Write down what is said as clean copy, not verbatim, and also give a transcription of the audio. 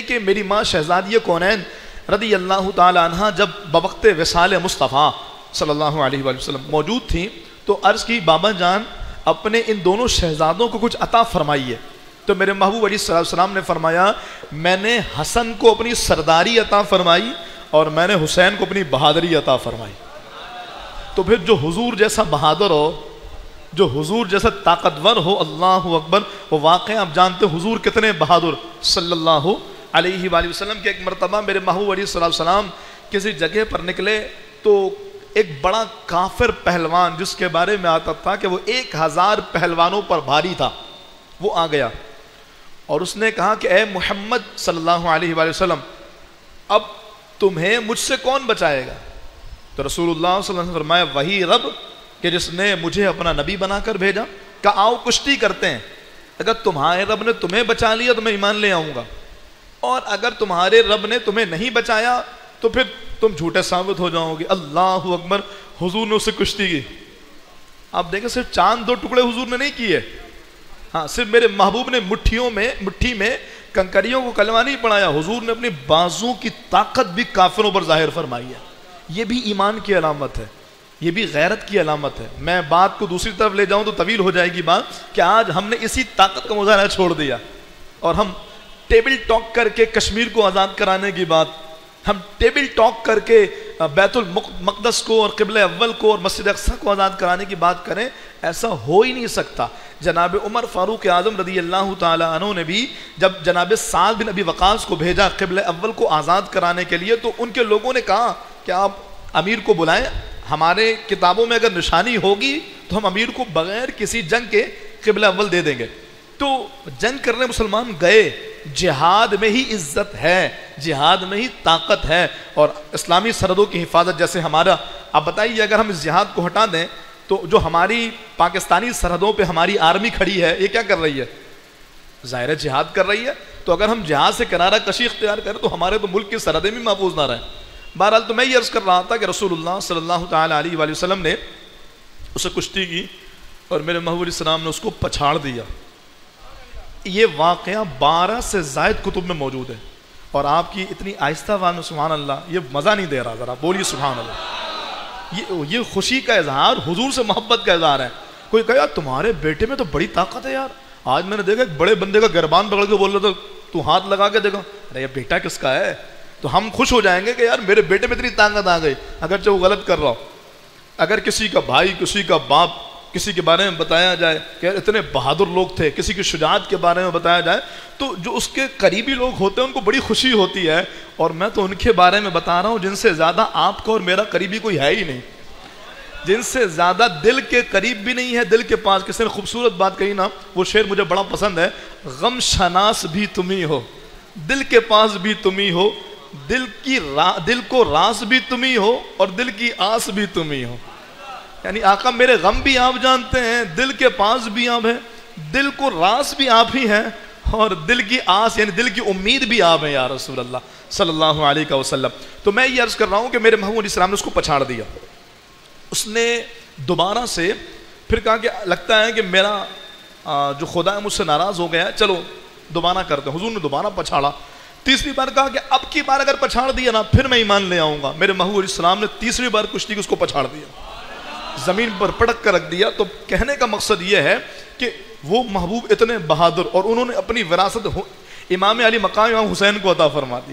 کہ میری ماں شہزادی کونین رضی اللہ تعالی عنہ جب بوقت وصال مصطفیٰ صلی اللہ علیہ وآلہ وسلم موجود تھیں تو عرض کی بابا جان اپنے ان دونوں شہزادوں کو کچھ عطا فرمائیے. تو میرے محبوب علیہ السلام نے فرمایا میں نے حسن کو اپنی سرداری عطا فرمائی اور میں نے حسین کو اپنی بہادری عطا فرمائی. تو پھر جو حضور جیسا بہادر ہو، جو حضور جیسا طاقتور ہو، اللہ اکبر، وہ واقعہ آپ جانتے حضور کتنے بہادر صلی اللہ علیہ وآلہ وسلم. کہ ایک مرتبہ میرے محبوب علیہ السلام کسی جگہ پر نکلے تو ایک بڑا کافر پہلوان جس کے بارے میں آتا تھا کہ وہ 1000 پہلوانوں پر بھاری تھا، وہ آ گیا اور اس نے کہا کہ اے محمد صلی اللہ علیہ وآلہ وسلم اب تمہیں مجھ سے کون بچائے گا؟ تو رسول اللہ صلی اللہ علیہ وسلم نے فرمایا وہی رب کہ جس نے مجھے اپنا نبی بنا کر بھیجا. کہا آؤ کشتی کرتے ہیں، اگر تمہارے رب نے تمہیں بچا لیا تو میں ایمان لے آؤں گا، اور اگر تمہارے رب نے تمہیں نہیں بچایا تو پھر تم جھوٹے ثابت ہو جاؤ گے. اللہ اکبر، حضور نے اسے کشتی کی. آپ دیکھیں صرف چاند 2 ٹکڑے حضور نے نہیں کیے، ہاں صرف میرے محبوب نے مٹھی میں کنکریوں کو کلمہ نہیں پڑھایا، حضور نے اپنی بازو کی طاقت بھی کافروں پر ظاہر فرمائی ہے. یہ بھی ایمان کی علامت ہے، یہ بھی غیرت کی علامت ہے. میں بات کو دوسری طرف لے جاؤں تو طویل ہو جائے گی بات کہ آج ہم نے اسی طاقت کا مظاہرہ چھوڑ دیا اور ہم ٹیبل ٹاک کر کے کشمیر کو آزاد کرانے کی بات، ہم ٹیبل ٹاک کر کے بیت المقدس کو اور قبلہ اول کو اور مسجد اقصیٰ کو آزاد کرانے کی بات کریں. ایسا ہو ہی نہیں سکتا. جناب عمر فاروق اعظم رضی اللہ تعالی عنہ نے بھی جب جناب سعد بن ابی وقاص کو بھیجا قبلہ اول کو آزاد کرانے کے لیے تو ان کے لوگوں نے کہا کہ آپ امیر کو بلائیں، ہمارے کتابوں میں اگر نشانی ہوگی تو ہم امیر کو بغیر کسی جنگ کے قبلہ اول دے دیں گے. تو جنگ کرنے مسلمان گئے. جہاد میں ہی عزت ہے، جہاد میں ہی طاقت ہے، اور اسلامی سرحدوں کی حفاظت جیسے ہمارا. اب بتائیے اگر ہم اس جہاد کو ہٹا دیں تو جو ہماری پاکستانی سرحدوں پہ ہماری آرمی کھڑی ہے یہ کیا کر رہی ہے؟ ظاہر جہاد کر رہی ہے. تو اگر ہم جہاد سے کنارہ کشی اختیار کریں تو ہمارے تو ملک کی سرحدیں بھی محفوظ نہ رہیں. بہرحال تو میں یہ عرض کر رہا تھا کہ رسول اللہ صلی اللہ تعالی علیہ وآلہ وسلم نے اسے کشتی کی اور میرے محبوب علیہ السلام نے اس کو پچھاڑ دیا. یہ واقعہ 12 سے زائد کتب میں موجود ہے اور آپ کی اتنی آہستہ آواز میں سبحان اللہ یہ مزہ نہیں دے رہا. ذرا بولیے سبحان اللہ. یہ خوشی کا اظہار، حضور سے محبت کا اظہار ہے. کوئی کہا یار تمہارے بیٹے میں تو بڑی طاقت ہے یار. آج میں نے دیکھا ایک بڑے بندے کا گربان پکڑ کے بول رہا تھا تو ہاتھ لگا کے دیکھا، ارے یہ بیٹا کس کا ہے؟ تو ہم خوش ہو جائیں گے کہ یار میرے بیٹے میں اتنی طاقت آ گئی، اگرچہ وہ غلط کر رہا ہو. اگر کسی کا بھائی، کسی کا باپ، کسی کے بارے میں بتایا جائے کہ اتنے بہادر لوگ تھے، کسی کی شجاعت کے بارے میں بتایا جائے تو جو اس کے قریبی لوگ ہوتے ہیں ان کو بڑی خوشی ہوتی ہے. اور میں تو ان کے بارے میں بتا رہا ہوں جن سے زیادہ آپ کو اور میرا قریبی کوئی ہے ہی نہیں، جن سے زیادہ دل کے قریب بھی نہیں ہے، دل کے پاس. کسی نے خوبصورت بات کہی نا، وہ شعر مجھے بڑا پسند ہے، غم شناس بھی تمہیں ہو، دل کے پاس بھی تمہیں ہو، دل کو راز بھی تمہیں ہو اور دل کی آس بھی تمہیں ہو. یعنی آقا میرے غم بھی آپ جانتے ہیں، دل کے پاس بھی آپ ہیں، دل کو راز بھی آپ ہی ہیں اور دل کی آس یعنی دل کی امید بھی آپ ہیں یا رسول اللہ صلی اللہ علیہ وسلم. تو میں یہ عرض کر رہا ہوں کہ میرے محمود علیہ السلام نے اس کو پچھاڑ دیا. اس نے دوبارہ سے پھر کہا کہ لگتا ہے کہ میرا جو خدا ہے مجھ سے ناراض ہو گیا ہے، چلو دوبارہ کرتے ہیں. حضور نے دوبارہ پچھاڑا. تیسری بار کہا کہ اب کی بار اگر پچھاڑ دیا نا پھر میں ایمان لے آؤں گا. میرے محمود علیہ السلام نے تیسری بار کشتی کو اس کو پچھاڑ دیا، زمین پر پٹک کر رکھ دیا. تو کہنے کا مقصد یہ ہے کہ وہ محبوب اتنے بہادر اور انہوں نے اپنی وراثت امام علی مقام امام حسین کو عطا فرما دی.